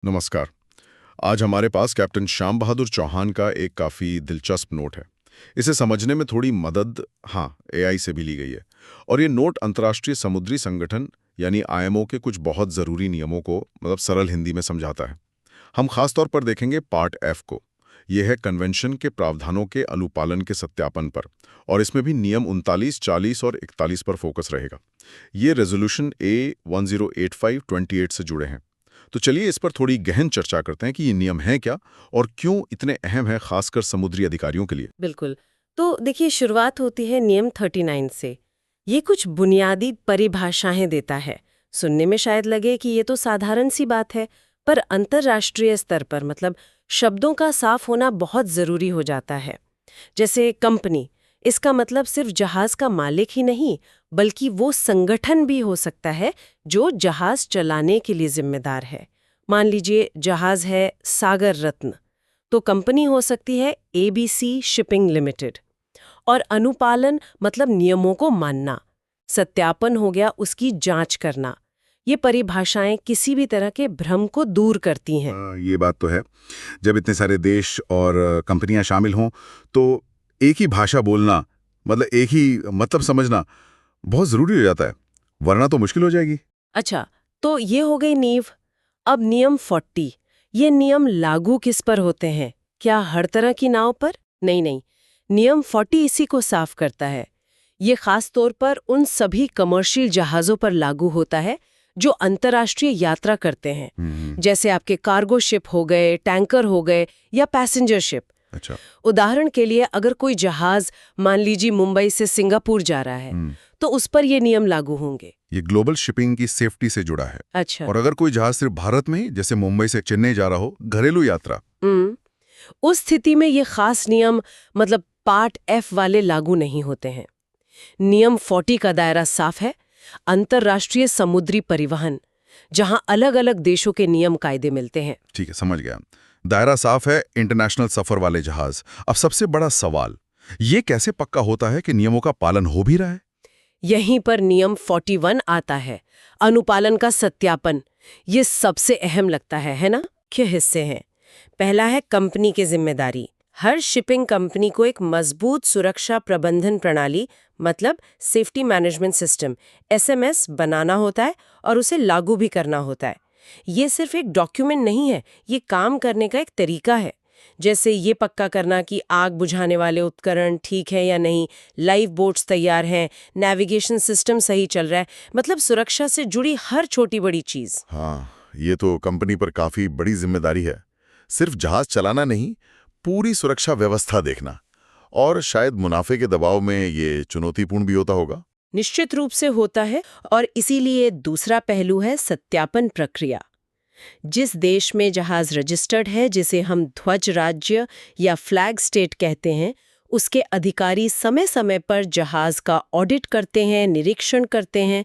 नमस्कार। आज हमारे पास कैप्टन श्याम बहादुर चौहान का एक काफ़ी दिलचस्प नोट है। इसे समझने में थोड़ी मदद एआई से भी ली गई है। और ये नोट अंतर्राष्ट्रीय समुद्री संगठन यानी आईएमओ के कुछ बहुत ज़रूरी नियमों को सरल हिंदी में समझाता है। हम खास तौर पर देखेंगे पार्ट एफ को। यह है कन्वेंशन के प्रावधानों के अनुपालन के सत्यापन पर, और इसमें भी नियम 39, 40 और 41 पर फोकस रहेगा। ये रेजोल्यूशन A1085/28 से जुड़े हैं। तो चलिए इस पर थोड़ी गहन चर्चा करते हैं कि ये नियम हैं क्या और क्यों इतने अहम हैं, खासकर समुद्री अधिकारियों के लिए। बिल्कुल। तो देखिए, शुरुआत होती है नियम 39 से। ये कुछ बुनियादी परिभाषाएं देता है। सुनने में शायद लगे कि ये तो साधारण सी बात है, पर अंतर्राष्ट्रीय स्तर पर शब्दों का साफ होना बहुत जरूरी हो जाता है। जैसे कंपनी, इसका मतलब सिर्फ जहाज का मालिक ही नहीं, बल्कि वो संगठन भी हो सकता है जो जहाज चलाने के लिए जिम्मेदार है। मान लीजिए जहाज है सागर रत्न, तो कंपनी हो सकती है एबीसी शिपिंग लिमिटेड। और अनुपालन मतलब नियमों को मानना। सत्यापन हो गया उसकी जांच करना। ये परिभाषाएं किसी भी तरह के भ्रम को दूर करती हैं। ये बात तो है। जब इतने सारे देश और कंपनियां शामिल हों तो एक ही भाषा बोलना, एक ही मतलब समझना बहुत ज़रूरी हो जाता है, वरना तो मुश्किल हो जाएगी। अच्छा, तो ये हो गई नींव। अब नियम 40। ये नियम लागू किस पर होते हैं? क्या हर तरह की नाव पर? नहीं नहीं, नियम 40 इसी को साफ करता है। ये खास तौर पर उन सभी कमर्शियल जहाज़ों पर लागू होता है जो अंतर्राष्ट्रीय यात्रा करते हैं। जैसे आपके कार्गो शिप हो गए, टैंकर हो गए या पैसेंजर शिप। अच्छा। उदाहरण के लिए, अगर कोई जहाज मान लीजिए मुंबई से सिंगापुर जा रहा है, तो उस पर ये नियम लागू होंगे। ये ग्लोबल शिपिंग की सेफ्टी से जुड़ा है। अच्छा। और अगर कोई जहाज सिर्फ भारत में ही, जैसे मुंबई से चेन्नई जा रहा हो, घरेलू यात्रा, उस स्थिति में ये खास नियम पार्ट एफ वाले लागू नहीं होते हैं। नियम 40 का दायरा साफ है। अंतर्राष्ट्रीय समुद्री परिवहन, जहां अलग अलग देशों के नियम कायदे मिलते हैं। ठीक है, समझ गया। दायरा साफ है, इंटरनेशनल सफर वाले जहाज। अब सबसे बड़ा सवाल, ये कैसे पक्का होता है कि नियमों का पालन हो भी रहा है? यहीं पर नियम 41 आता है, अनुपालन का सत्यापन। ये सबसे अहम लगता है ना? क्या हिस्से हैं? पहला है कंपनी की जिम्मेदारी। हर शिपिंग कंपनी को एक मजबूत सुरक्षा प्रबंधन प्रणाली सेफ्टी मैनेजमेंट सिस्टम एसएमएस बनाना होता है और उसे लागू भी करना होता है। ये सिर्फ एक डॉक्यूमेंट नहीं है, ये काम करने का एक तरीका है। जैसे ये पक्का करना कि आग बुझाने वाले उपकरण ठीक है या नहीं, लाइफ बोट्स तैयार हैं, नेविगेशन सिस्टम सही चल रहा है, सुरक्षा से जुड़ी हर छोटी बड़ी चीज। हाँ, ये तो कंपनी पर काफी बड़ी जिम्मेदारी है। सिर्फ जहाज चलाना नहीं, पूरी सुरक्षा व्यवस्था देखना। और शायद मुनाफे के दबाव में ये चुनौतीपूर्ण भी होता होगा। निश्चित रूप से होता है, और इसीलिए दूसरा पहलू है सत्यापन प्रक्रिया। जिस देश में जहाज रजिस्टर्ड है, जिसे हम ध्वज राज्य या फ्लैग स्टेट कहते हैं, उसके अधिकारी समय समय पर जहाज का ऑडिट करते हैं, निरीक्षण करते हैं।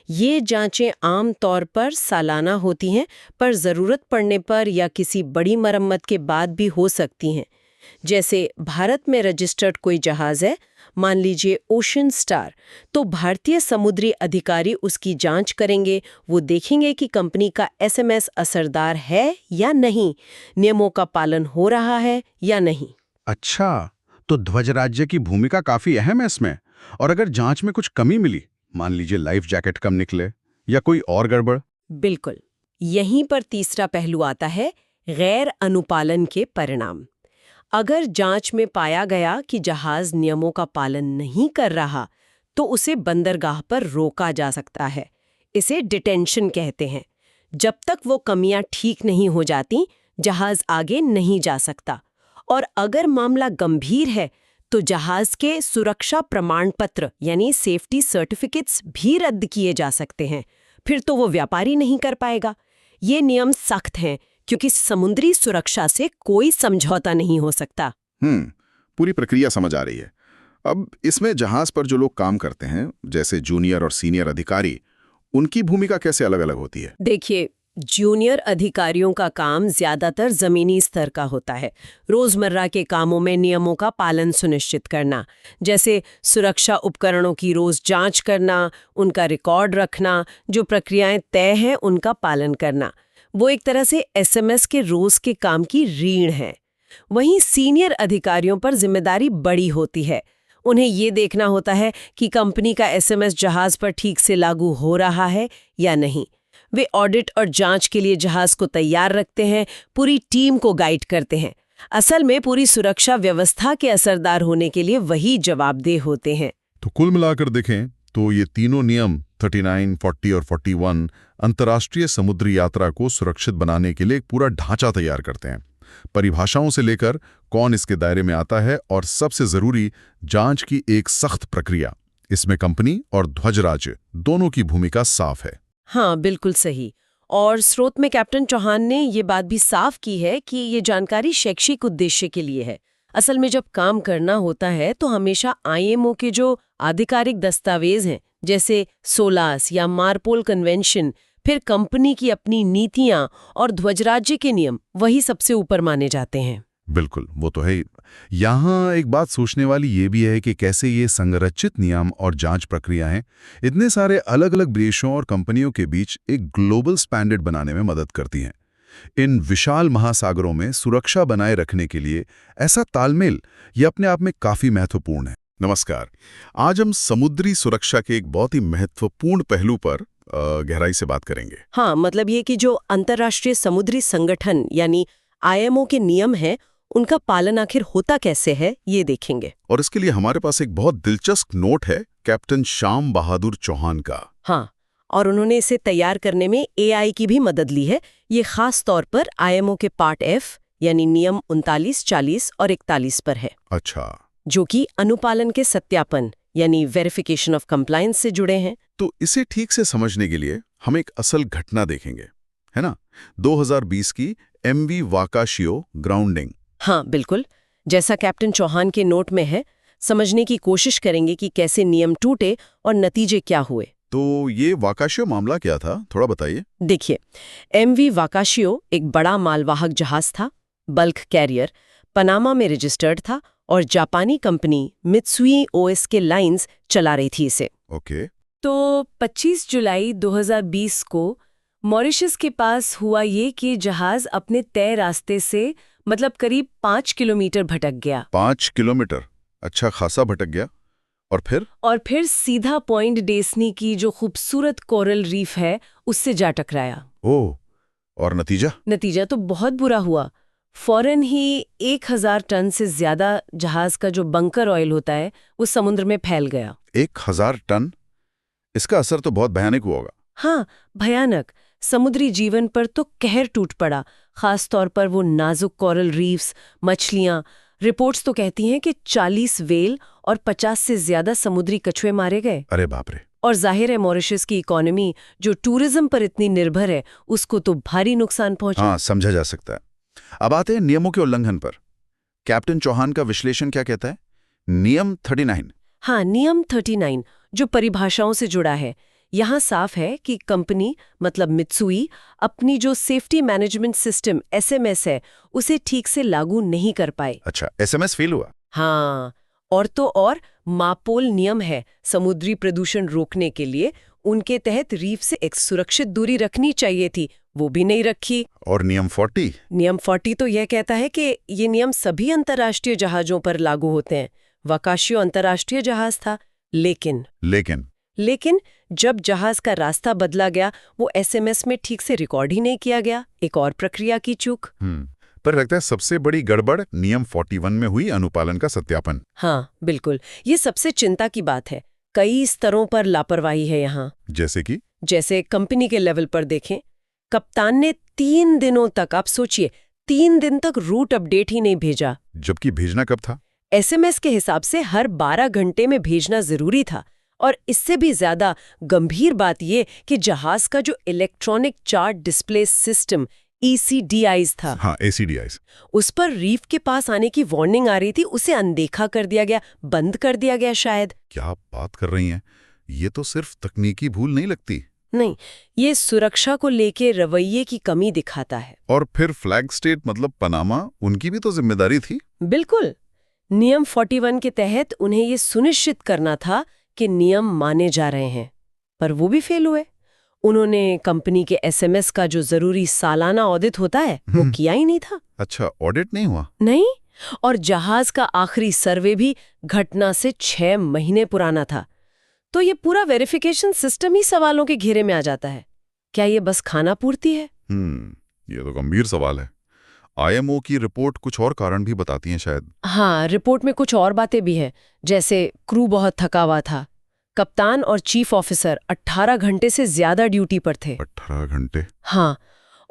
ये जांचें आम तौर पर सालाना होती हैं, पर ज़रूरत पड़ने पर या किसी बड़ी मरम्मत के बाद भी हो सकती हैं। जैसे भारत में रजिस्टर्ड कोई जहाज है, मान लीजिए ओशन स्टार, तो भारतीय समुद्री अधिकारी उसकी जांच करेंगे। वो देखेंगे कि कंपनी का एसएमएस असरदार है या नहीं, नियमों का पालन हो रहा है या नहीं। अच्छा, तो ध्वज राज्य की भूमिका काफी अहम है इसमें। और अगर जांच में कुछ कमी मिली, मान लीजिए लाइफ जैकेट कम निकले या कोई और गड़बड़। बिल्कुल, यहीं पर तीसरा पहलू आता है, गैर अनुपालन के परिणाम। अगर जांच में पाया गया कि जहाज नियमों का पालन नहीं कर रहा, तो उसे बंदरगाह पर रोका जा सकता है। इसे डिटेंशन कहते हैं। जब तक वो कमियां ठीक नहीं हो जाती, जहाज आगे नहीं जा सकता। और अगर मामला गंभीर है, तो जहाज के सुरक्षा प्रमाण पत्र यानी सेफ्टी सर्टिफिकेट्स भी रद्द किए जा सकते हैं। फिर तो वो व्यापारी नहीं कर पाएगा। ये नियम सख्त हैं, क्योंकि समुद्री सुरक्षा से कोई समझौता नहीं हो सकता। पूरी प्रक्रिया समझ आ रही है। अब इसमें जहाज पर जो लोग काम करते हैं, जैसे जूनियर और सीनियर अधिकारी, उनकी भूमिका कैसे अलग-अलग होती है? देखिए, जूनियर अधिकारियों का काम ज्यादातर जमीनी स्तर का होता है। रोजमर्रा के कामों में नियमों का पालन सुनिश्चित करना, जैसे सुरक्षा उपकरणों की रोज जांच करना, उनका रिकॉर्ड रखना, जो प्रक्रियाएं तय हैं उनका पालन करना। वो एक तरह से एसएमएस के रोज के काम की रीढ़ है। वहीं सीनियर अधिकारियों पर जिम्मेदारी बड़ी होती है। उन्हें ये देखना होता है कि कंपनी का एसएमएस जहाज पर ठीक से लागू हो रहा है या नहीं। वे ऑडिट और जांच के लिए जहाज को तैयार रखते हैं, पूरी टीम को गाइड करते हैं। असल में पूरी सुरक्षा व्यवस्था के असरदार होने के लिए वही जवाबदेह होते हैं। तो कुल मिलाकर देखें तो ये तीनों नियम 39, 40 और 41 अंतर्राष्ट्रीय समुद्री यात्रा को सुरक्षित बनाने के लिए एक पूरा ढांचा तैयार करते हैं। परिभाषाओं से लेकर कौन इसके दायरे में आता है और सबसे जरूरी जांच की एक सख्त प्रक्रिया। इसमें कंपनी और ध्वज राज्य दोनों की भूमिका साफ है। हाँ, बिल्कुल सही। और स्रोत में कैप्टन चौहान ने ये बात भी साफ की है कि ये जानकारी शैक्षिक उद्देश्य के लिए है। असल में जब काम करना होता है तो हमेशा आईएमओ के जो आधिकारिक दस्तावेज हैं, जैसे सोलास या मारपोल कन्वेंशन, फिर कंपनी की अपनी नीतियां और ध्वजराज्य के नियम, वही सबसे ऊपर माने जाते हैं। बिल्कुल, वो तो है ही। यहाँ एक बात सोचने वाली ये भी है कि कैसे ये संरचित नियम और जांच प्रक्रियाएं इतने सारे अलग अलग देशों और कंपनियों के बीच एक ग्लोबल स्टैंडर्ड बनाने में मदद करती हैं। इन विशाल महासागरों में सुरक्षा बनाए रखने के लिए ऐसा तालमेल ये अपने आप में काफी महत्वपूर्ण है। नमस्कार। आज हम समुद्री सुरक्षा के एक बहुत ही महत्वपूर्ण पहलू पर गहराई से बात करेंगे। हाँ, मतलब ये कि जो अंतर्राष्ट्रीय समुद्री संगठन यानी आईएमओ के नियम हैं, उनका पालन आखिर होता कैसे है, ये देखेंगे। और इसके लिए हमारे पास एक बहुत दिलचस्प नोट है कैप्टन श्याम बहादुर चौहान का। हाँ, और उन्होंने इसे तैयार करने में एआई की भी मदद ली है। ये खास तौर पर आईएमओ के पार्ट एफ यानी नियम 39, 40 और 41 पर है। अच्छा, जो कि अनुपालन के सत्यापन यानी वेरिफिकेशन ऑफ कंप्लायंस से जुड़े हैं। तो इसे ठीक से समझने के लिए हम एक असल घटना देखेंगे, है ना? 2020 की एमवी वाकाशियो ग्राउंडिंग। हाँ, बिल्कुल। जैसा कैप्टन चौहान के नोट में है, समझने की कोशिश करेंगे कि कैसे नियम टूटे और नतीजे क्या हुए। तो ये वाकाशियो मामला क्या था, थोड़ा बताइए। देखिए, एमवी वाकाशियो एक बड़ा मालवाहक जहाज था, बल्क कैरियर, पनामा में रजिस्टर्ड था और जापानी कंपनी मित्सुई ओएसके लाइंस चला रही थी इसे। ओके। तो 25 जुलाई 2020 को मॉरिशस के पास हुआ ये कि जहाज अपने तय रास्ते से मतलब करीब 5 किलोमीटर भटक गया। 5 किलोमीटर? अच्छा खासा भटक गया। और फिर सीधा पॉइंट डेस्नी की जो खूबसूरत कोरल रीफ है, उससे जा टकराया। ओह, और नतीजा तो बहुत बुरा हुआ। फौरन ही 1000 टन से ज्यादा जहाज का जो बंकर ऑयल होता है, वो समुद्र में फैल गया। 1000 टन? इसका असर तो बहुत भयानक हुआ होगा। हाँ, भयानक। समुद्री जीवन पर तो कहर टूट पड़ा, खास तौर पर वो नाजुक कोरल रीफ्स, मछलियां। रिपोर्ट्स तो कहती हैं कि 40 व्हेल और 50 से ज्यादा समुद्री कछुए मारे गए। अरे बाप रे। और जाहिर है मॉरिशस की इकोनॉमी जो टूरिज्म पर इतनी निर्भर है, उसको तो भारी नुकसान पहुंचा। हाँ, समझा जा सकता है। अब आते हैं नियमों के उल्लंघन पर। कैप्टन चौहान का विश्लेषण क्या कहता है? नियम 39। हाँ, नियम 39 जो परिभाषाओं से जुड़ा है। यहाँ साफ है कि कंपनी मतलब मित्सुई अपनी जो सेफ्टी मैनेजमेंट सिस्टम एसएमएस है, उसे ठीक से लागू नहीं कर पाए। अच्छा, एसएमएस फेल हुआ? हाँ, और तो और मापोल नियम है समुद्री प्रदूषण रोकने के लिए, उनके तहत रीफ से एक सुरक्षित दूरी रखनी चाहिए थी, वो भी नहीं रखी। और नियम 40? नियम 40 तो यह कहता है कि ये नियम सभी अंतर्राष्ट्रीय जहाजों पर लागू होते हैं। वाकाशियो अंतर्राष्ट्रीय जहाज था, लेकिन जब जहाज का रास्ता बदला गया, वो एसएमएस में ठीक से रिकॉर्ड ही नहीं किया गया। एक और प्रक्रिया की चूक। पर लगता है सबसे बड़ी गड़बड़ नियम 41 में हुई अनुपालन का सत्यापन। हाँ, बिल्कुल। ये सबसे चिंता की बात है। कई स्तरों पर लापरवाही है यहाँ। जैसे कंपनी के लेवल पर देखें, कप्तान ने 3 दिनों तक, आप सोचिए, 3 दिन तक रूट अपडेट ही नहीं भेजा। जबकि भेजना कब था? एसएमएस के हिसाब से हर 12 घंटे में भेजना जरूरी था। और इससे भी ज्यादा गंभीर बात ये कि जहाज का जो electronic chart display system ECDIs था, हाँ, ACDIs, उस पर रीफ के पास आने की वार्निंग आ रही थी, उसे अनदेखा कर दिया गया, बंद कर दिया गया शायद। क्या आप बात कर रही हैं? ये तो सिर्फ तकनीकी भूल नहीं लगती। नहीं, ये सुरक्षा को लेके रवैये की कमी दिखाता है। और फिर फ्लैग स्टेट मतलब पनामा, उनकी भी तो जिम्मेदारी थी। बिल्कुल। नियम 41 के तहत उन्हें ये सुनिश्चित करना था कि नियम माने जा रहे हैं, पर वो भी फेल हुए। उन्होंने कंपनी के एसएमएस का जो जरूरी सालाना ऑडिट होता है वो किया ही नहीं था। अच्छा, ऑडिट नहीं हुआ? नहीं, और जहाज का आखिरी सर्वे भी घटना से 6 महीने पुराना था। तो ये पूरा वेरिफिकेशन सिस्टम ही सवालों के घेरे में आ जाता है। क्या ये बस खाना पूर्ति है? ये तो गंभीर सवाल है। आईएमओ की रिपोर्ट कुछ और कारण भी बताती हैं शायद। हाँ, रिपोर्ट में कुछ और बातें भी हैं, जैसे क्रू बहुत थका हुआ था। कप्तान और चीफ ऑफिसर 18 घंटे से ज्यादा ड्यूटी पर थे। 18 घंटे? हाँ,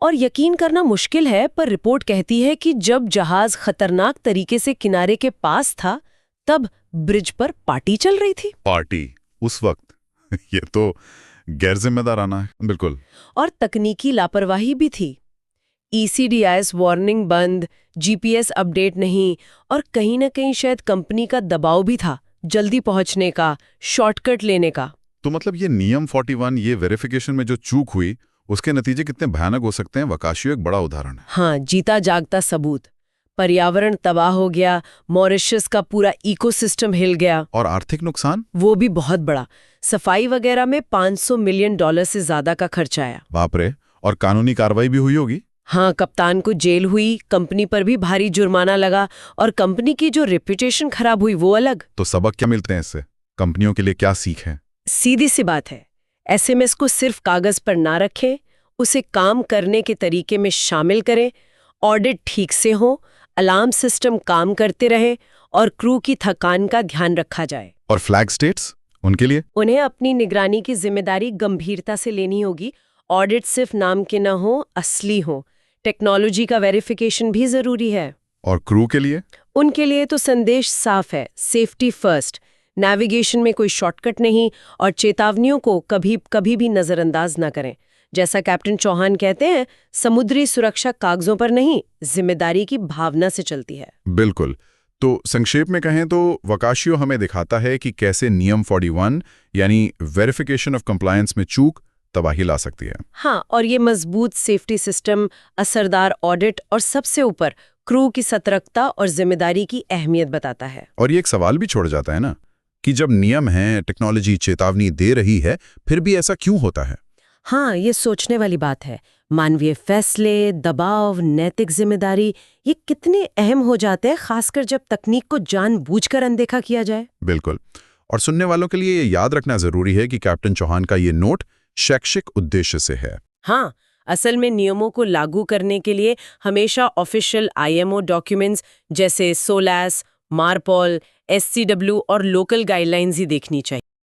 और यकीन करना मुश्किल है, पर रिपोर्ट कहती है कि जब जहाज खतरनाक तरीके से किनारे के पास था तब ब्रिज पर पार्टी चल रही थी। पार्टी उस वक्त? ये तो गैर जिम्मेदाराना है। बिल्कुल। और तकनीकी लापरवाही भी थी। ECDIS वार्निंग बंद, GPS अपडेट नहीं, और कहीं ना कहीं शायद कंपनी का दबाव भी था, जल्दी पहुंचने का, शॉर्टकट लेने का। तो मतलब ये नियम 41, ये वेरिफिकेशन में जो चूक हुई, उसके नतीजे कितने भयानक हो सकते हैं, वकाशियो एक बड़ा उदाहरण है। हाँ, जीता जागता सबूत। पर्यावरण तबाह हो गया, मॉरिशस का पूरा इकोसिस्टम हिल गया। और आर्थिक नुकसान? वो भी बहुत बड़ा। सफाई वगैरह में $500 मिलियन से ज्यादा का खर्च आया। बाप रे। और कानूनी कार्रवाई भी हुई होगी? हाँ, कप्तान को जेल हुई, कंपनी पर भी भारी जुर्माना लगा, और कंपनी की जो रेपुटेशन खराब हुई वो अलग। तो सबक क्या मिलते हैं इससे? कंपनियों के लिए क्या सीख है? सीधी सी बात है, एसएमएस को सिर्फ कागज पर ना रखें, उसे काम करने के तरीके में शामिल करें, ऑडिट ठीक से हो, अलार्म सिस्टम काम करते रहे, और क्रू की थकान का ध्यान रखा जाए। और फ्लैग स्टेट्स, उनके लिए? उन्हें अपनी निगरानी की जिम्मेदारी गंभीरता से लेनी होगी। ऑडिट सिर्फ नाम के न हो, असली हो। टेक्नोलॉजी का वेरिफिकेशन भी जरूरी है। और क्रू के लिए? उनके लिए तो संदेश साफ है, सेफ्टी फर्स्ट, नेविगेशन में कोई शॉर्टकट नहीं, और चेतावनियों को कभी भी नजरअंदाज ना करें। जैसा कैप्टन चौहान कहते हैं, समुद्री सुरक्षा कागजों पर नहीं, जिम्मेदारी की भावना से चलती है। बिल्कुल। तो संक्षेप में कहें तो वकाशियो हमें दिखाता है कि कैसे नियम 41 यानी वेरिफिकेशन ऑफ कंप्लायंस में चूक तबाही ला सकती है। हाँ, और ये मजबूत सेफ्टी सिस्टम, असरदार ऑडिट, और सबसे ऊपर क्रू की सतर्कता और जिम्मेदारी की अहमियत बताता है। और ये एक सवाल भी छोड़ जाता है ना, कि जब नियम है, टेक्नोलॉजी चेतावनी दे रही है, फिर भी ऐसा क्यों होता है? हाँ, ये सोचने वाली बात है। मानवीय फैसले, दबाव, नैतिक जिम्मेदारी, ये कितने अहम हो जाते हैं, खासकर जब तकनीक को जानबूझकर अनदेखा किया जाए। बिल्कुल। और सुनने वालों के लिए ये याद रखना जरूरी है कि कैप्टन चौहान का ये नोट शैक्षिक उद्देश्य से है। हाँ, असल में नियमों को लागू करने के लिए हमेशा ऑफिशियल IMO डॉक्यूमेंट्स जैसे SOLAS, मारपॉल, SCW और लोकल गाइडलाइंस ही देखनी चाहिए।